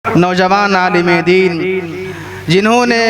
نوجوان عالم دین جنہوں نے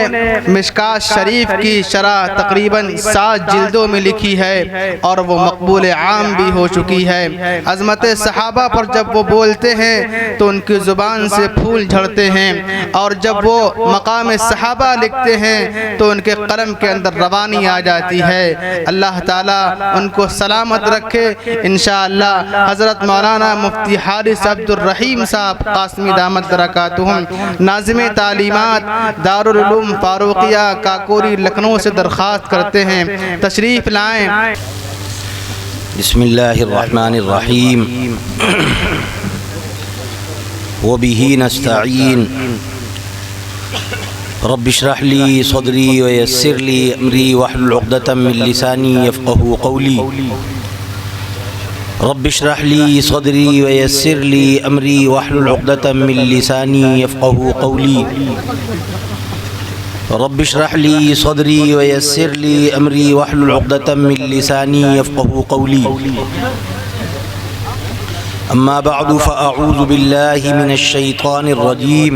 مشکات شریف کی شرح تقریباً 7 جلدوں میں لکھی ہے اور وہ مقبول عام بھی ہو چکی ہے۔ عظمت صحابہ پر جب وہ بولتے ہیں تو ان کی زبان سے پھول جھڑتے ہیں، اور جب وہ مقام صحابہ لکھتے ہیں تو ان کے قلم کے اندر روانی آ جاتی ہے۔ اللہ تعالیٰ ان کو سلامت رکھے۔ انشاءاللہ حضرت مولانا مفتی حارث عبد الرحیم صاحب قاسمی دامت برکاتہم ناظم تعلیمات دارالعلوم فاروقیہ کاکوری لکھنؤ سے درخواست کرتے ہیں تشریف لائیں۔ بسم اللہ الرحمن الرحیم وبہ نستعین رب اشرح لی صدری ویسر لی امری واحلل عقدۃ من لسانی یفقہوا قولی رب اشرح لی صدری ویسر لی امری واحلل عقدۃ من لسانی یفقہوا قولی رب اشرح لی صدری ویسر لی امری واحلل عقدۃ من لسانی یفقہوا قولی اما بعد فاعوذ باللہ من الشیطان الرجیم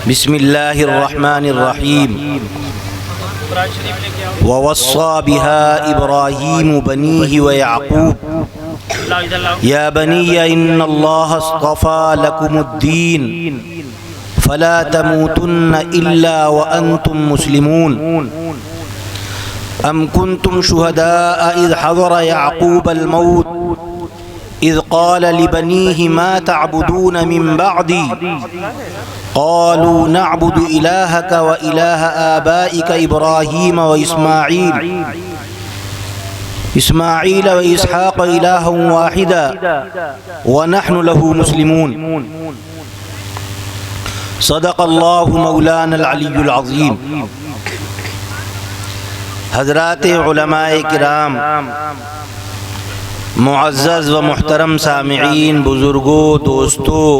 بسم اللہ الرحمن الرحیم ووصى بها إبراهيم بنيه ويعقوب يا بني إن الله اصطفى لكم الدين فلا تموتن إلا وأنتم مسلمون أم كنتم شهداء إذ حضر يعقوب الموت إذ قال لبنيه ما تعبدون من بعدي قالوا نعبد إلهك وإله آبائك إبراهيم وإسماعيل وإسحاق إلها واحدا ونحن له مسلمون صدق اللہ مولانا العلی العظیم۔ حضرات علماء کرام، معزز و محترم سامعین، بزرگوں، دوستوں،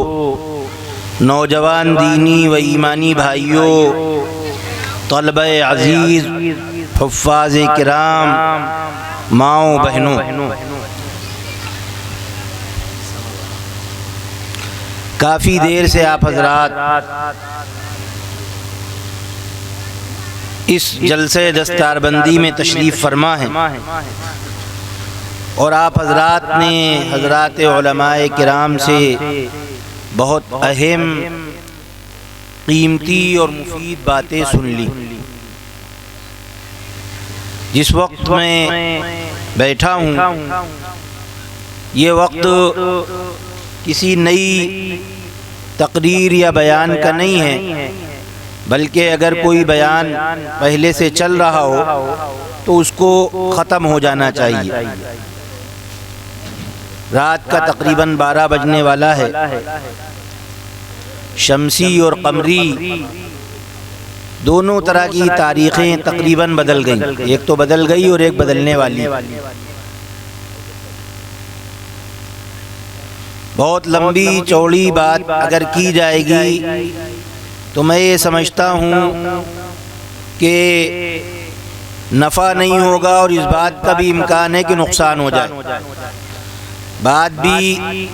نوجوان دینی و ایمانی بھائیوں، طلبہ عزیز، حفاظ کرام، ماؤں بہنوں، کافی دیر سے آپ حضرات اس جلسے دستار بندی میں تشریف فرما ہیں، اور آپ حضرات نے حضرات علماء کرام سے بہت اہم، قیمتی اور مفید باتیں سن لی۔ جس وقت میں بیٹھا ہوں یہ وقت کسی نئی تقریر یا بیان کا نہیں ہے، بلکہ اگر کوئی بیان پہلے سے چل رہا ہو تو اس کو ختم ہو جانا چاہیے۔ رات کا تقریباً 12 بجنے والا ہے۔ شمسی اور قمری دونوں طرح کی تاریخیں تقریباً بدل گئیں، ایک تو بدل گئی اور ایک بدلنے والی۔ بہت لمبی چوڑی بات اگر کی جائے گی تو میں یہ سمجھتا ہوں کہ نفع نہیں ہوگا، اور اس بات کا بھی امکان ہے کہ نقصان ہو جائے۔ بات بھی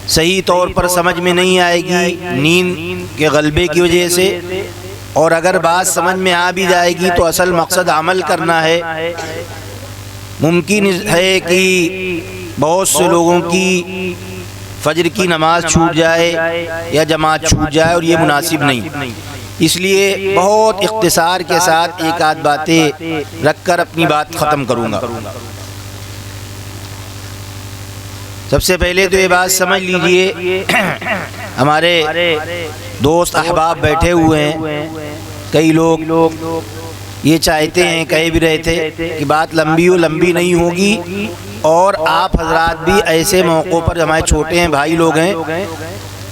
صحیح طور پر سمجھ میں نہیں آئے گی نیند کے غلبے کی وجہ سے، اور اگر بات سمجھ میں آ بھی جائے گی تو اصل مقصد عمل کرنا ہے۔ ممکن ہے کہ بہت سے لوگوں کی فجر کی نماز چھوٹ جائے یا جماعت چھوٹ جائے، اور یہ مناسب نہیں۔ اس لیے بہت اختصار کے ساتھ ایک آدھ باتیں رکھ کر اپنی بات ختم کروں گا۔ سب سے پہلے تو یہ بات سمجھ لیجئے، ہمارے دوست احباب بیٹھے ہوئے ہیں، کئی لوگ یہ چاہتے ہیں، کہہ بھی رہے تھے کہ بات لمبی نہیں ہوگی، اور آپ حضرات بھی ایسے موقعوں پر، ہمارے چھوٹے ہیں بھائی لوگ ہیں،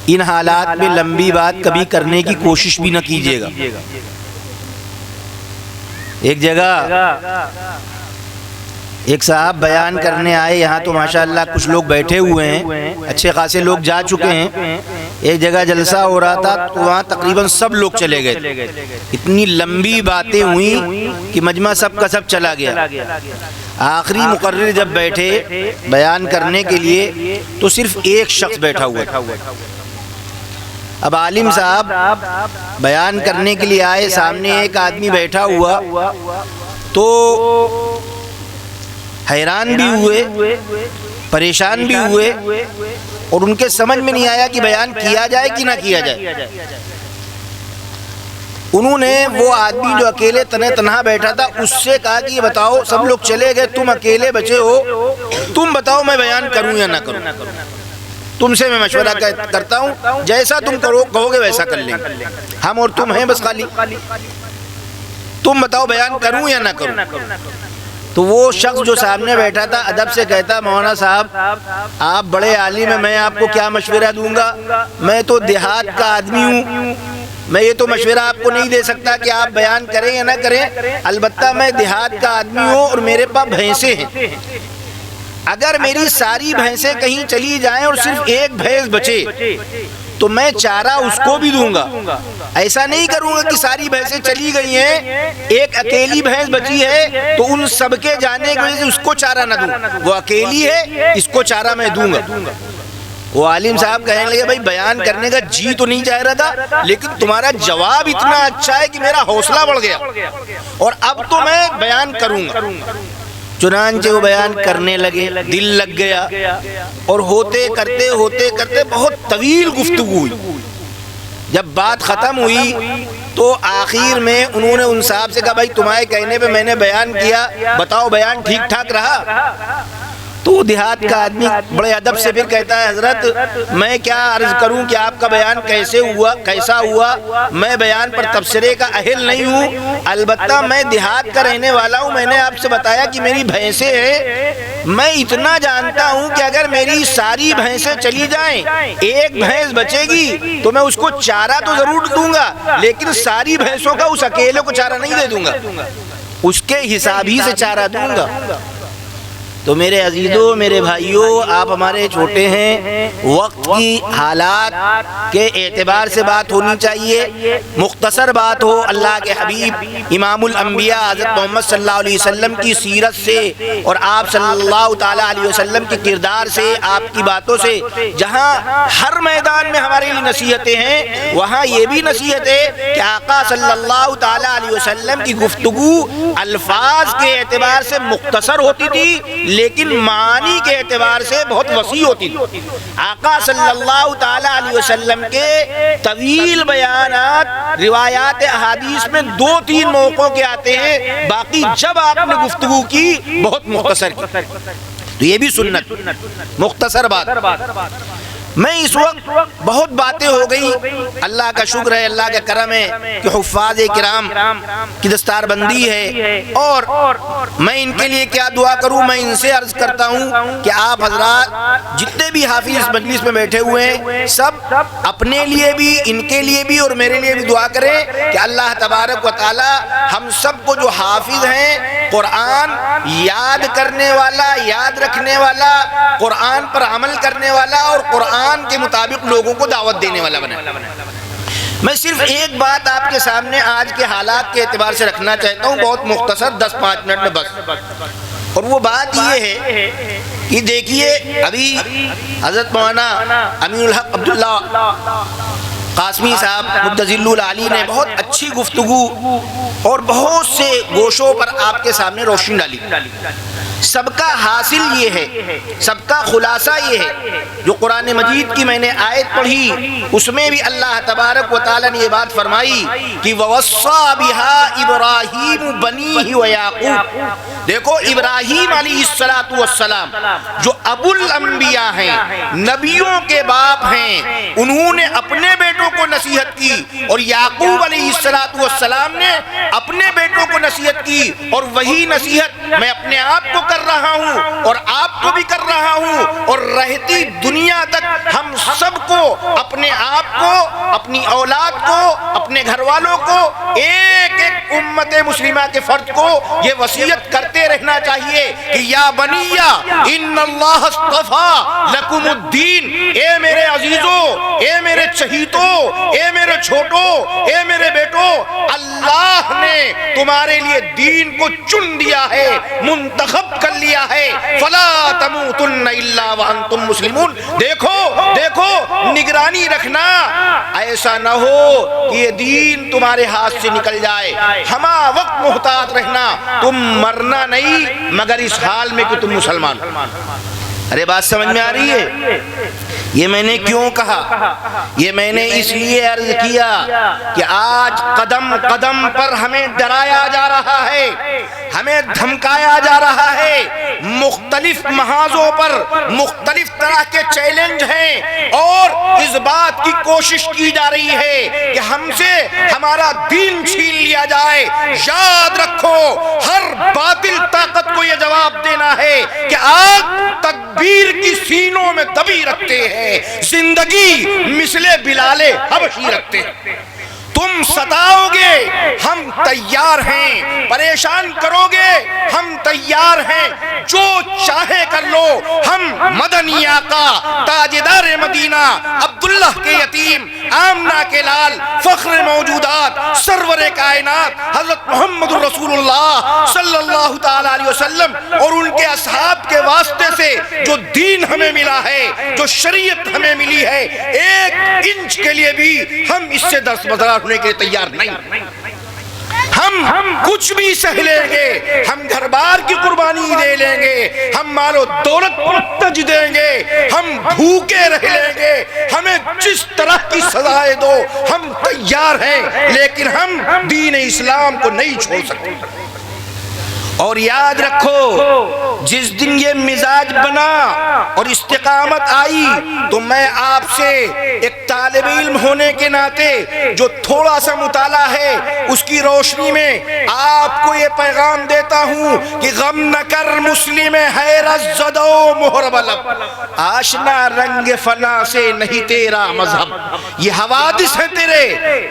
ان حالات میں لمبی بات کبھی کرنے کی کوشش بھی نہ کیجیے گا۔ ایک جگہ ایک صاحب بیان کرنے آئے، یہاں تو ماشاءاللہ کچھ لوگ بیٹھے ہوئے ہیں، اچھے خاصے لوگ جا چکے ہیں۔ ایک جگہ جلسہ ہو رہا تھا تو وہاں تقریباً سب لوگ چلے گئے، اتنی لمبی باتیں ہوئیں کہ مجمع سب کا سب چلا گیا۔ آخری مقرر جب بیٹھے بیان کرنے کے لیے تو صرف ایک شخص بیٹھا ہوا تھا، اب عالم صاحب بیان کرنے کے لیے آئے، سامنے ایک آدمی بیٹھا ہوا، تو حیران بھی ہوئے، پریشان بھی ہوئے، اور ان کے سمجھ میں نہیں آیا کہ بیان کیا جائے کہ نہ کیا جائے۔ انہوں نے وہ آدمی جو اکیلے تنہا بیٹھا تھا اس سے کہا کہ یہ بتاؤ، سب لوگ چلے گئے، تم اکیلے بچے ہو، تم بتاؤ میں بیان کروں یا نہ کروں؟ تم سے میں مشورہ کرتا ہوں، جیسا تم کہو گے ویسا کر لیں گے، ہم اور تم ہیں بس خالی، تم بتاؤ بیان کروں یا نہ کروں؟ تو وہ شخص جو سامنے بیٹھا تھا ادب سے کہتا، مولانا صاحب آپ بڑے عالم ہیں، میں آپ کو کیا مشورہ دوں گا، میں تو دیہات کا آدمی ہوں، میں یہ تو مشورہ آپ کو نہیں دے سکتا کہ آپ بیان کریں یا نہ کریں، البتہ میں دیہات کا آدمی ہوں اور میرے پاس بھینسیں ہیں، اگر میری ساری بھینسیں کہیں چلی جائیں اور صرف ایک بھینس بچے تو میں چارہ اس کو بھی دوں گا، ایسا نہیں کروں گا کہ ساری بھینسیں چلی گئی ہیں، ایک اکیلی بھینس بچی ہے تو ان سب کے جانے کی وجہ سے اس کو چارہ نہ دوں، وہ اکیلی ہے اس کو چارہ میں دوں گا۔ وہ عالم صاحب کہنے لگے بھائی بیان کرنے کا جی تو نہیں چاہ رہا تھا، لیکن تمہارا جواب اتنا اچھا ہے کہ میرا حوصلہ بڑھ گیا اور اب تو میں بیان کروں گا۔ چنانچہ وہ بیان کرنے لگے، دل لگ گیا، اور ہوتے کرتے بہت طویل گفتگو ہوئی۔ جب بات ختم ہوئی تو آخر میں انہوں نے ان صاحب سے کہا بھائی تمہارے کہنے پہ میں نے بیان کیا، بتاؤ بیان ٹھیک ٹھاک رہا؟ تو وہ دیہات کا آدمی بڑے ادب سے پھر کہتا ہے حضرت میں کیا عرض کروں کہ آپ کا بیان کیسا ہوا، میں بیان پر تبصرے کا اہل نہیں ہوں، البتہ میں دیہات کا رہنے والا ہوں، میں نے آپ سے بتایا کہ میری بھینسیں ہیں، میں اتنا جانتا ہوں کہ اگر میری ساری بھینسیں چلی جائیں ایک بھینس بچے گی تو میں اس کو چارہ تو ضرور دوں گا، لیکن ساری بھینسوں کا اس اکیلے کو چارہ نہیں دے دوں گا، اس کے حساب ہی سے چارہ دوں گا۔ تو میرے عزیزوں، میرے بھائیوں، آپ ہمارے چھوٹے ہیں، وقت کی حالات کے اعتبار سے بات ہونی چاہیے، مختصر بات ہو، اللہ کے حبیب امام الانبیاء حضرت محمد صلی اللہ علیہ وسلم کی سیرت سے اور آپ صلی اللہ تعالیٰ علیہ وسلم کے کردار سے، آپ کی باتوں سے، جہاں ہر میدان میں ہمارے لیے نصیحتیں ہیں، وہاں یہ بھی نصیحت ہے کہ آقا صلی اللہ تعالیٰ علیہ وسلم کی گفتگو الفاظ کے اعتبار سے مختصر ہوتی تھی لیکن معانی کے اعتبار سے بہت وسیع ہوتی تھی۔ آقا صلی اللہ تعالیٰ علیہ وسلم کے طویل بیانات روایات احادیث میں 2-3 موقعوں کے آتے ہیں، باقی جب آپ نے گفتگو کی بہت مختصر کی، تو یہ بھی سنت، مختصر بات۔ میں اس وقت بہت باتیں ہو گئی، اللہ کا شکر ہے، اللہ کا کرم ہے کہ حفاظ کرام کی دستار بندی ہے، اور میں ان کے لیے کیا دعا کروں، میں ان سے عرض کرتا ہوں کہ آپ حضرات جتنے بھی حافظ اس مجلس میں بیٹھے ہوئے ہیں سب اپنے لیے بھی، ان کے لیے بھی اور میرے لیے بھی دعا کریں کہ اللہ تبارک و تعالی ہم سب کو جو حافظ ہیں، قرآن یاد کرنے والا، یاد رکھنے والا، قرآن پر عمل کرنے والا اور قرآن کے مطابق لوگوں کو دعوت دینے والا بنا۔ میں صرف ایک بات آپ کے سامنے آج کے حالات کے اعتبار سے رکھنا چاہتا ہوں، بہت مختصر 10-5 منٹ میں بس، اور وہ بات یہ ہے کہ دیکھیے ابھی حضرت مولانا امین الحق عبداللہ قاسمی صاحب مدظل العالی نے بہت اچھی گفتگو اور بہت سے گوشوں پر آپ کے سامنے روشنی ڈالی۔ سب کا حاصل یہ ہے، سب کا خلاصہ یہ ہے، جو قرآن مجید کی میں نے آیت پڑھی اس میں بھی اللہ تبارک و تعالی نے یہ بات فرمائی کہ وَوَصَّى بِهَا إِبْرَاهِيمُ بَنِيهِ وَيَعْقُوبُ۔ دیکھو ابراہیم علیہ السلام جو ابو الانبیاء ہیں، نبیوں کے باپ ہیں، انہوں نے اپنے بیٹوں کو نصیحت کی، اور یعقوب علیہ السلام نے اپنے بیٹوں کو نصیحت کی، اور وہی نصیحت میں اپنے آپ کو کر رہا ہوں اور آپ کو بھی کر رہا ہوں، اور رہتی دنیا تک ہم سب کو، اپنے آپ کو، اپنی اولاد کو، اپنے گھر والوں کو ایک ایک ایک امت مسلمہ کے فرد کو یہ وصیت کرتے رہنا چاہیے کہ یا بنیہ ان اللہ اصطفیٰ لکم الدین، اے میرے عزیزوں، اے میرے چہیتوں، اے میرے چھوٹوں، اے میرے بیٹوں، اللہ نے تمہارے لیے دین کو چن دیا ہے، منتخب کر لیا ہے، فلا تموتن الا وانتم مسلمون۔ دیکھو دیکھو، نگرانی رکھنا، ایسا نہ ہو کہ یہ دین تمہارے ہاتھ سے نکل جائے، ہما وقت محتاط رہنا، تم مرنا نہیں مگر اس حال میں کہ تم مسلمان۔ ارے بات سمجھ میں آ رہی ہے؟ یہ میں نے کیوں کہا؟ یہ میں نے اس لیے عرض کیا کہ آج قدم قدم پر ہمیں ڈرایا جا رہا ہے، ہمیں دھمکایا جا رہا ہے، مختلف محاذوں پر مختلف طرح کے چیلنج ہیں، اور اس بات کی کوشش کی جا رہی ہے کہ ہم سے ہمارا دین چھین لیا جائے۔ یاد رکھو، ہر باطل طاقت کو یہ جواب دینا ہے کہ آگ تکبیر کی سینوں میں دبی رکھتے ہیں، زندگی مثل بلال حبشی رکھتے ہیں۔ تم ستاؤ گے، ہم تیار ہیں، پریشان کرو گے، ہم تیار ہیں، جو چاہے کر لو، ہم مدنی آقا، تاجدار مدینہ، عبداللہ کے یتیم، آمنہ کے لال، فخر موجودات، سرور کائنات حضرت محمد رسول اللہ صلی اللہ تعالی علیہ وسلم اور ان کے اصحاب کے واسطے سے جو دین ہمیں ملا ہے، جو شریعت ہمیں ملی ہے، ایک انچ کے لیے بھی ہم اس سے دستبردار ہونے کے لیے تیار نہیں۔ ہم کچھ بھی سہ لیں گے، ہم گھر بار کی قربانی دے لیں گے، ہم مال و دولت تج دیں گے، ہم بھوکے رہ لیں گے، ہمیں جس طرح کی سزائیں دو ہم تیار ہیں، لیکن ہم دین اسلام کو نہیں چھوڑ سکتے۔ اور یاد رکھو، جس دن یہ مزاج بنا اور استقامت آئی تو میں آپ سے ایک طالب علم ہونے کے ناطے جو تھوڑا سا مطالعہ ہے اس کی روشنی میں آپ کو یہ پیغام دیتا ہوں کہ غم نہ کر مسلم حیرت زدو محرب لب، آشنا رنگ فنا سے نہیں تیرا مذہب، یہ حوادث ہے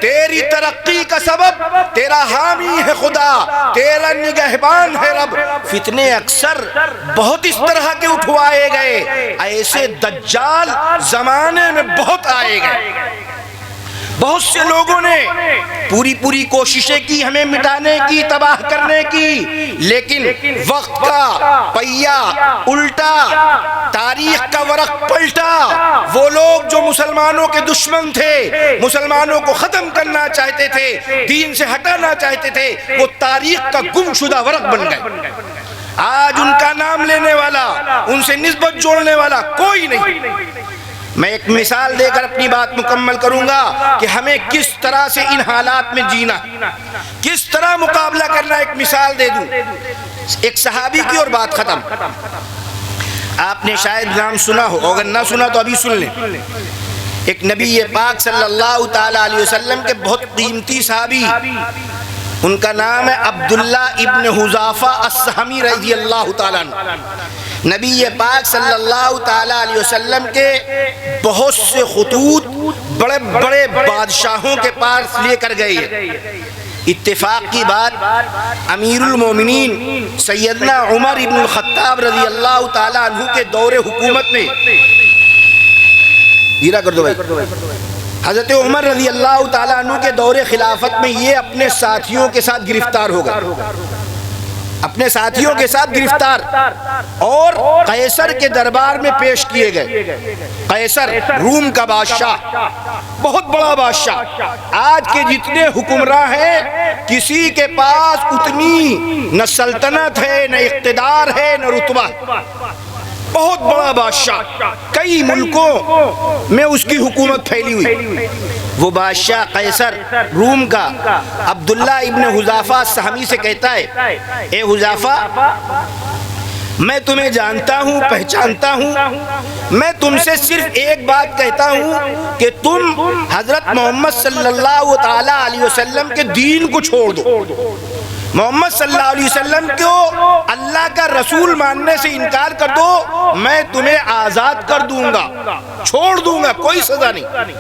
تیری ترقی کا سبب، تیرا حامی ہے خدا، تیرا نگہبان ہے رب۔ فتنے اکثر بہت اس طرح کے اٹھوائے گئے، ایسے دجال زمانے میں بہت آئے گئے، بہت سے لوگوں نے پوری کوششیں کی ہمیں مٹانے کی، تباہ کرنے کی، لیکن وقت کا پہیا الٹا، تاریخ کا ورق پلٹا۔ وہ لوگ جو مسلمانوں کے دشمن تھے، مسلمانوں کو ختم کرنا چاہتے تھے، دین سے ہٹانا چاہتے تھے، وہ تاریخ کا گم شدہ ورق بن گئے۔ آج ان کا نام لینے والا، ان سے نسبت جوڑنے والا کوئی نہیں۔ میں ایک مثال دے کر اپنی بات مکمل کروں گا کہ ہمیں کس طرح سے ان حالات میں جینا، کس طرح مقابلہ کرنا۔ ایک مثال دے دوں، ایک صحابی کی اور بات ختم۔ آپ نے شاید نام سنا ہو، اگر نہ سنا تو ابھی سن لیں۔ ایک نبی پاک صلی اللہ تعالی علیہ وسلم کے بہت قیمتی صحابی، ان کا نام ہے عبداللہ ابن حذافہ السہمی رضی اللہ تعالیٰ عنہ۔ نبی پاک صلی اللہ تعالی علیہ وسلم کے بہت سے خطوط بڑے بڑے بادشاہوں کے پاس لے کر گئے۔ اتفاق کی بات، امیر المومنین سیدنا عمر ابن الخطاب رضی اللہ تعالی عنہ کے دور حکومت میں، گیرا کر دو بھائی، حضرت عمر رضی اللہ تعالیٰ عنہ کے دور خلافت میں یہ اپنے ساتھیوں کے ساتھ گرفتار ہو گئے، اپنے ساتھیوں کے ساتھ گرفتار، اور قیصر کے دربار میں پیش کیے گئے۔ قیصر روم کا بادشاہ، بہت بڑا بادشاہ، آج کے جتنے حکمراں ہیں کسی کے پاس اتنی نہ سلطنت ہے، نہ اقتدار ہے، نہ رتبہ، بہت بڑا بادشاہ، کئی ملکوں میں اس کی حکومت پھیلی ہوئی۔ وہ بادشاہ قیصر روم کا عبداللہ ابن حذافہ سہمی سے کہتا ہے، اے حذافہ، میں تمہیں جانتا ہوں، پہچانتا ہوں، میں تم سے صرف ایک بات کہتا ہوں کہ تم حضرت محمد صلی اللہ تعالی علیہ وسلم کے دین کو چھوڑ دو، محمد صلی اللہ علیہ وسلم کو اللہ کا رسول ماننے سے انکار کر دو، میں تمہیں آزاد کر دوں گا، چھوڑ دوں گا، کوئی سزا نہیں۔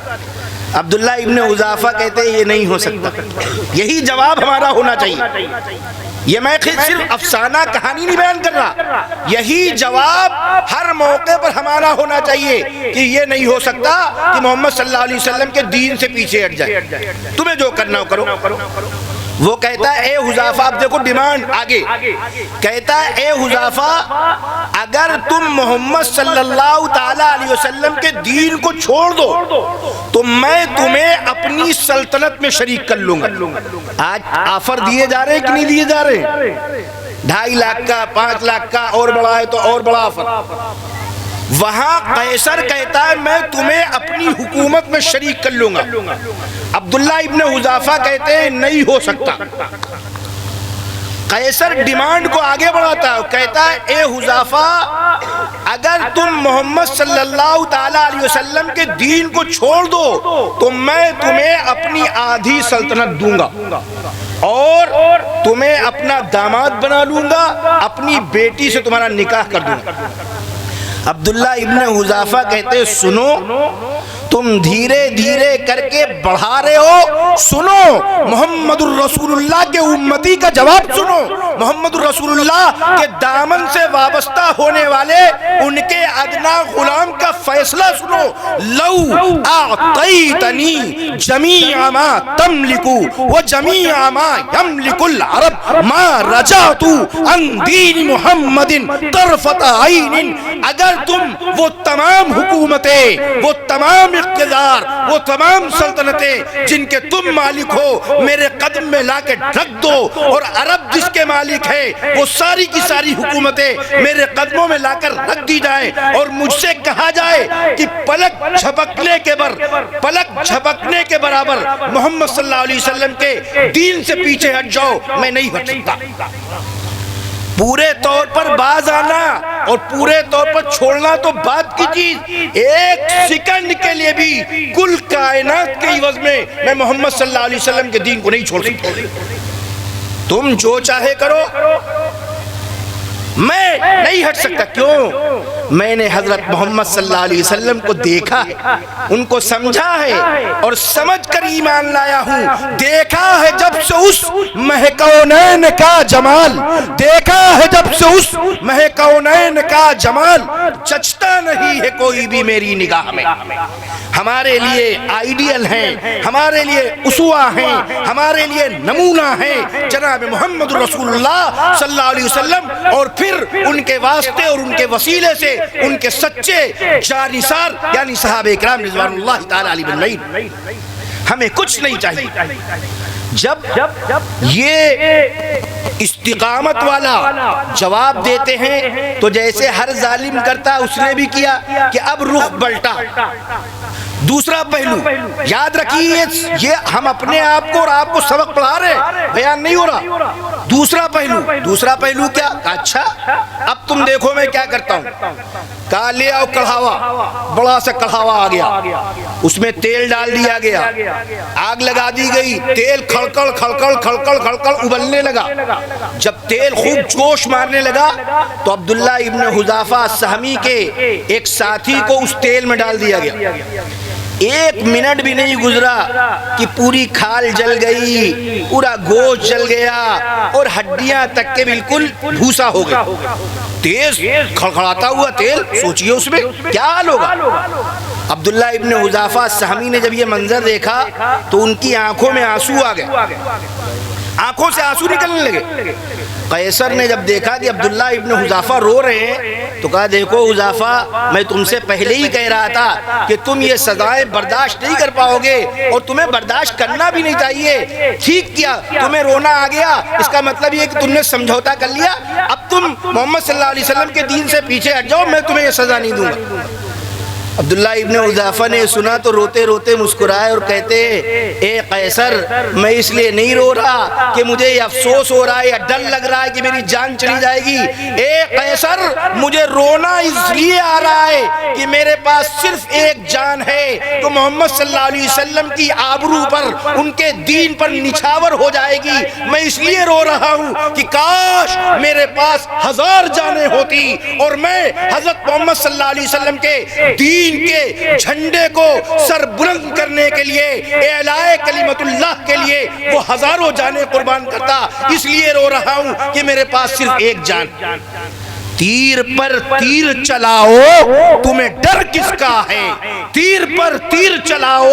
عبداللہ ابن حذافہ کہتے ہیں یہ نہیں ہو سکتا. یہی جواب ہمارا ہونا چاہیے. یہ میں صرف افسانہ کہانی نہیں بیان کر رہا, یہی جواب ہر موقع پر ہمارا ہونا چاہیے کہ یہ نہیں ہو سکتا کہ محمد صلی اللہ علیہ وسلم کے دین سے پیچھے ہٹ جائے, تمہیں جو کرنا ہو کرو. وہ کہتا ہے اے حذافہ, اب دیکھو ڈیمانڈ آگے, کہتا ہے اے حذافہ اگر تم محمد صلی اللہ تعالی علیہ وسلم کے دین کو چھوڑ دو تو میں تمہیں اپنی سلطنت میں شریک کر لوں گا. آج آفر دیے جا رہے ہیں کہ نہیں دیے جا رہے ہیں؟ 2.5 لاکھ کا, 5 لاکھ کا, اور بڑا ہے تو اور بڑا آفر. وہاں قیصر کہتا ہے میں تمہیں اپنی حکومت میں شریک کر لوں گا. عبداللہ ابن حذافہ کہتے ہیں نہیں ہو سکتا. قیصر ڈیمانڈ کو آگے بڑھاتا ہے, کہتا ہے اے حذافہ اگر تم محمد صلی اللہ تعالی علیہ وسلم کے دین کو چھوڑ دو تو میں تمہیں اپنی آدھی سلطنت دوں گا اور تمہیں اپنا داماد بنا لوں گا, اپنی بیٹی سے تمہارا نکاح کر دوں گا. عبداللہ ابن حذافہ کہتے سنو, تم دھیرے دھیرے کر کے بڑھا رہے ہو, سنو محمد الرسول اللہ کے امتی کا جواب سنو, محمد الرسول اللہ کے دامن سے وابستہ ہونے والے ان کے ادنا غلام کا فیصلہ سنو. لو اعطیتنی جمیع ما تملک وجمیع ما یملک العرب ما رجعت عن دین محمد طرفت عین. اگر تم وہ تمام حکومتیں, وہ تمام اقتدار, وہ تمام سلطنتیں جن کے تم مالک ہو میرے قدم میں لا کے رکھ دو, اور عرب جس کے مالک ہے وہ ساری کی ساری حکومتیں میرے قدموں میں لا کر رکھ دی جائے, اور مجھ سے کہا جائے کہ پلک جھپکنے کے برابر محمد صلی اللہ علیہ وسلم کے دین سے پیچھے ہٹ جاؤ, میں نہیں ہٹ سکتا. پورے طور پر باز آنا اور پورے طور پر چھوڑنا تو بات کی چیز, ایک سیکنڈ کے لیے بھی کل کائنات کے عوض میں محمد صلی اللہ علیہ وسلم کے دین کو نہیں چھوڑ سکتا. تم جو چاہے کرو, میں نہیں ہٹ سکتا. کیوں؟ میں نے حضرت محمد صلی اللہ علیہ وسلم کو دیکھا ہے, ان کو سمجھا ہے اور سمجھ کر ایمان لایا ہوں. دیکھا ہے جب سے اس مہکونین کا جمال, دیکھا ہے جب سے اس مہکونین کا جمال, چچتا نہیں ہے کوئی بھی میری نگاہ میں. ہمارے لیے آئیڈیل ہیں, ہمارے لیے اسوہ ہیں, ہمارے لیے نمونہ ہیں جناب محمد رسول اللہ صلی اللہ علیہ وسلم, اور پھر ان کے واسطے اور ان کے وسیلے سے ان کے سچے جانثار یعنی صحابہ اکرام رضوان اللہ تعالی علیہم اجمعین. ہمیں کچھ نہیں چاہیے. جب یہ استقامت والا جواب دیتے ہیں تو جیسے ہر ظالم کرتا اس نے بھی کیا کہ اب رخ بلٹا. دوسرا پہلو یاد رکھیے, یہ ہم اپنے آپ کو اور آپ کو سبق پڑھا رہے, بیان نہیں ہو رہا. دوسرا پہلو کیا؟ اچھا اب تم دیکھو میں کیا کرتا ہوں. کہا لے آؤ کڑھاوا, بڑا سا کڑھاوا آ گیا, اس میں تیل ڈال دیا گیا, آگ لگا دی گئی, تیل کھڑکڑ کھڑکڑ کھڑکڑ کھڑکڑ ابلنے لگا. جب تیل خوب جوش مارنے لگا تو عبداللہ ابن حذافہ السہمی کے ایک ساتھی کو اس تیل میں ڈال دیا گیا. 1 منٹ بھی نہیں گزرا کہ پوری کھال جل گئی, پورا گوشت جل گیا اور ہڈیاں تک کے بالکل بھوسا ہو گیا. تیز کھڑکھڑاتا ہوا تیل, سوچئے اس میں کیا حال ہوگا. عبداللہ ابن حذافہ السہمی نے جب یہ منظر دیکھا تو ان کی آنکھوں میں آنسو آ گئے, آنکھوں سے آنسو نکلنے لگے. قیصر نے جب دیکھا کہ عبداللہ ابن حذافہ رو رہے ہیں تو کہا دیکھو حذافہ, میں تم سے پہلے ہی کہہ رہا تھا کہ تم یہ سزائیں برداشت نہیں کر پاؤ گے اور تمہیں برداشت کرنا بھی نہیں چاہیے. ٹھیک کیا, تمہیں رونا آ گیا, اس کا مطلب یہ کہ تم نے سمجھوتا کر لیا, اب تم محمد صلی اللہ علیہ وسلم کے دین سے پیچھے ہٹ جاؤ, میں تمہیں یہ سزا نہیں دوں گا. عبداللہ ابن حذافہ نے سنا تو روتے روتے مسکرائے اور کہتے اے قیصر, میں اس لیے نہیں رو رہا کہ مجھے یہ افسوس ہو رہا ہے یا ڈر لگ رہا ہے کہ میری جان چلی جائے گی. اے قیصر, مجھے رونا اس لیے آ رہا ہے کہ میرے پاس صرف ایک جان ہے تو محمد صلی اللہ علیہ وسلم کی آبرو پر, ان کے دین پر نچھاور ہو جائے گی. میں اس لیے رو رہا ہوں کہ کاش میرے پاس 1000 جانیں ہوتی اور میں حضرت محمد صلی اللہ علیہ وسلم کے دین دین کے جھنڈے کو سر بلند کرنے کے لیے، اعلاء کلمت اللہ کے لیے وہ ہزاروں جانیں قربان کرتا. اس لیے رو رہا ہوں کہ میرے پاس صرف ایک جان. تیر پر تیر چلاؤ تمہیں ڈر کس کا ہے؟ تیر پر تیر چلاؤ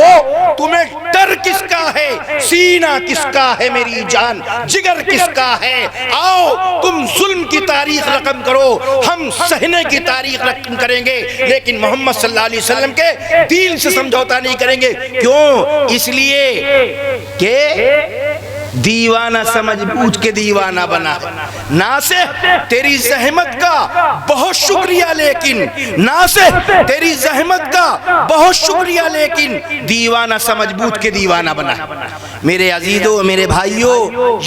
تمہیں ڈر کس کا ہے؟ سینہ کس کا ہے میری جان؟ جگر کس کا ہے؟ آؤ تم ظلم کی تاریخ رقم کرو، ہم سہنے کی تاریخ رقم کریں گے، لیکن محمد صلی اللہ علیہ وسلم کے دین سے سمجھوتا نہیں کریں گے. کیوں؟ اس لیے کہ دیوانہ سمجھ بوجھ کے دیوانہ بنا. ناصح تیری زحمت کا بہت شکریہ، لیکن ناصح تیری زحمت کا بہت شکریہ، لیکن دیوانہ سمجھ بوجھ کے دیوانہ بنا. میرے عزیزو، میرے بھائیو،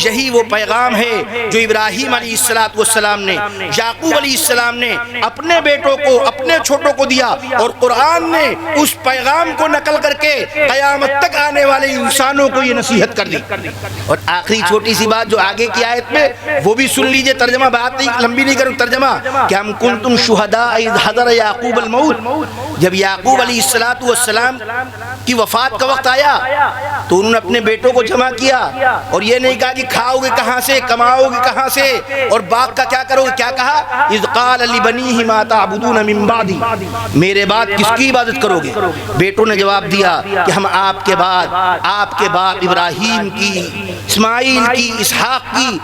یہی وہ پیغام ہے جو ابراہیم علیہ السلام نے، یعقوب علیہ السلام نے اپنے بیٹوں کو، اپنے چھوٹوں کو دیا، اور قرآن نے اس پیغام کو نقل کر کے قیامت تک آنے والے انسانوں کو یہ نصیحت کر دی. اور آخری چھوٹی سی بات جو آگے کی آیت میں، وہ بھی سن لیجئے. ترجمہ بات نہیں لمبی نہیں کروں، ترجمہ کہ ہم کنتم شہداء اذ حضر یعقوب الموت. جب یعقوب علیہ السلام کی وفات کا وقت آیا تو انہوں نے اپنے بیٹوں کو جمع کیا، اور یہ نہیں کہا کہ کھاؤ گے کہاں سے، کماؤ گے کہاں سے، اور باغ کا کیا کرو گے. کیا کہا؟ اذ قال لبنیہ ما تعبدون من بعدی، میرے بعد کس کی عبادت کرو گے؟ بیٹوں نے جواب دیا کہ ہم آپ کے بعد ابراہیم کی، اسماعیل کی، اسحاق کی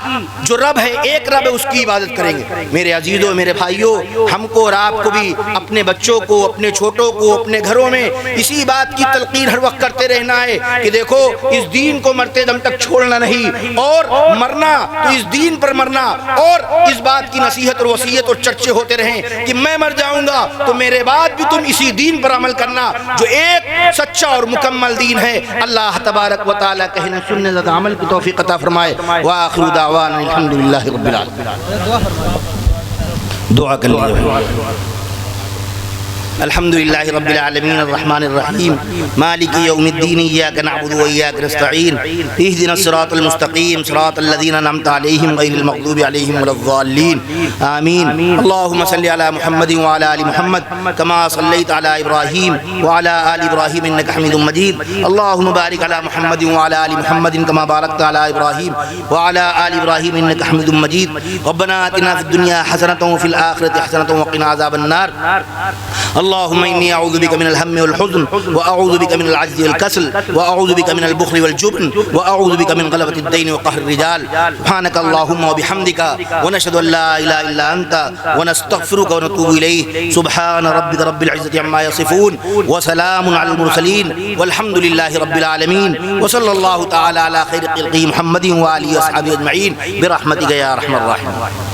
جو رب ہے، ایک رب ہے، اس کی عبادت کریں گے. میرے عزیزوں، میرے بھائیوں، ہم کو اور آپ کو بھی اپنے بچوں کو، اپنے چھوٹوں کو، اپنے گھروں میں اسی بات کی تلقین ہر وقت کرتے رہنا ہے کہ دیکھو اس دین کو مرتے دم تک چھوڑنا نہیں، اور مرنا تو اس دین پر مرنا، اور اس بات کی نصیحت اور وصیت اور چرچے ہوتے رہیں کہ میں مر جاؤں گا تو میرے بعد بھی تم اسی دین پر عمل کرنا جو ایک سچا اور مکمل دین ہے. اللہ تبارک و تعالی کہنے سننے زیادہ عمل کی توفیق عطا فرمائے. وآخر دعوانا الحمدللہ رب العالمین. دعا کر لیجیے. الحمد لله رب العالمين الرحمن الرحيم مالك يوم الدين إياك نعبد وإياك نستعين اهدنا الصراط المستقيم صراط الذين أنعمت عليهم غير المغضوب عليهم ولا الضالين آمين. اللهم صل على محمد وعلى آل محمد كما صليت على إبراهيم وعلى آل إبراهيم إنك حميد مجيد. اللهم بارك على محمد وعلى آل محمد كما باركت على إبراهيم وعلى آل إبراهيم إنك حميد مجيد. ربنا آتنا في الدنيا حسنة وفي الآخرة حسنة وقنا عذاب النار. اللهم إني أعوذ بك من الهم والحزن، وأعوذ بك من العجز والكسل، وأعوذ بك من البخل والجبن، وأعوذ بك من غلبة الدين وقهر الرجال. سبحانك اللهم وبحمدك، ونشهد أن لا إله إلا أنت، ونستغفرك ونتوب إليه. سبحان ربك رب العزة عما يصفون، وسلام على المرسلين، والحمد لله رب العالمين. وصلى الله تعالى على خير خلقه محمد وآله وأصحابه أجمعين برحمتك يا أرحم الراحمين.